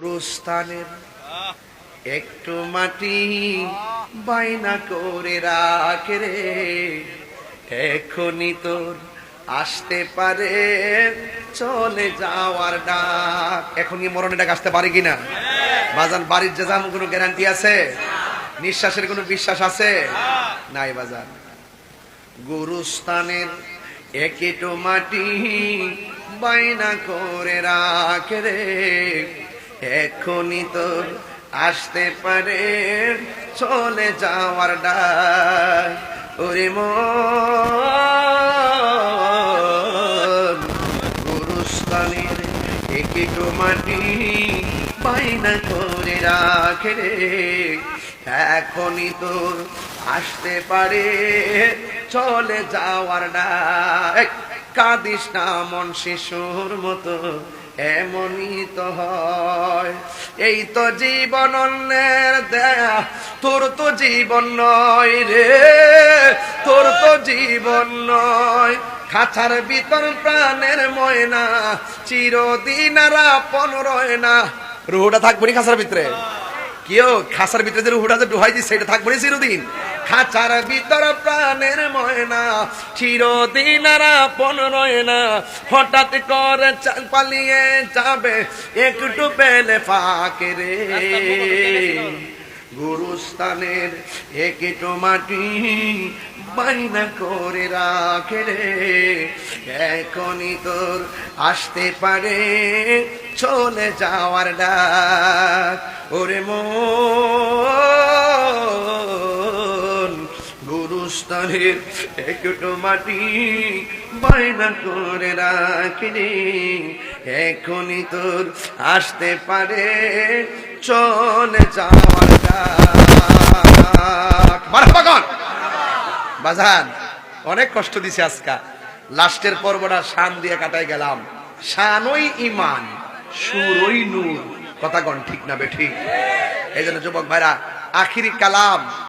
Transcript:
গুরুস্থানের একটু মাটি বাইনা করে রাখে রে, এখনই তোর আসতে পারে চলে যাওয়ার ডাক। এখনই মরণের ডাক আসতে পারে কিনা বাজান? বাড়ির যে যাম কোনো গ্যারান্টি আছে? নিঃশ্বাসের কোনো বিশ্বাস আছে? নাই বাজান। গুরুস্থানের একটু মাটি বাইনা করে রাখে রে, এখনই তোর আসতে পারে চলে যাওয়ার ডাক। ওরে মন, গুরুস্থানের একটু মাটি বাইনা করে রাখে রে, এখনই তোর আসতে পারে চলে যাওয়ার ডাক। কাঁদিস না মন শিশুর মতো, এমনই তো হয়। এই তো জীবন অন্যের দেয়া, তোর তো জীবন নয় রে, তোর তো জীবন নয়। খাঁচার ভিতর প্রাণের ময়না, চিরদিন আর আপন রয় না। রুহুটা থাকবো নি খাঁচার ভিতরে? কেউ খাঁচার ভিতরে যে রুহুটা যে ডুহাই দিচ্ছে সেটা থাকবো নি চিরদিন? খাঁচার ভিতর প্রাণের ময়না, চিরদিন আর আপন রয় না। হঠাৎ করে পালিয়ে যাবে একটু পেলে ফাঁকে রে, গুরুস্থানের একটু মাটি বাইনা করে রাখে রে, এখনই তোর আসতে পারে চলে যাওয়ার ডাক। ওরে মন, গুরুস্থানের একটু মাটি বাইনা করে রাখে রে, এখনই তোর আসতে পারে চলে যাওয়ার ডাক। মারহাবা গান বাজান। অনেক কষ্ট দিছে আজকা, লাস্টের পর্বটা শান দিয়ে কাটাই গেলাম। শানই ইমান, সুরই নূর। কথা গণ ঠিক না বে ঠিক? এই জন্য যুবক ভাইরা, আখিরি কালাম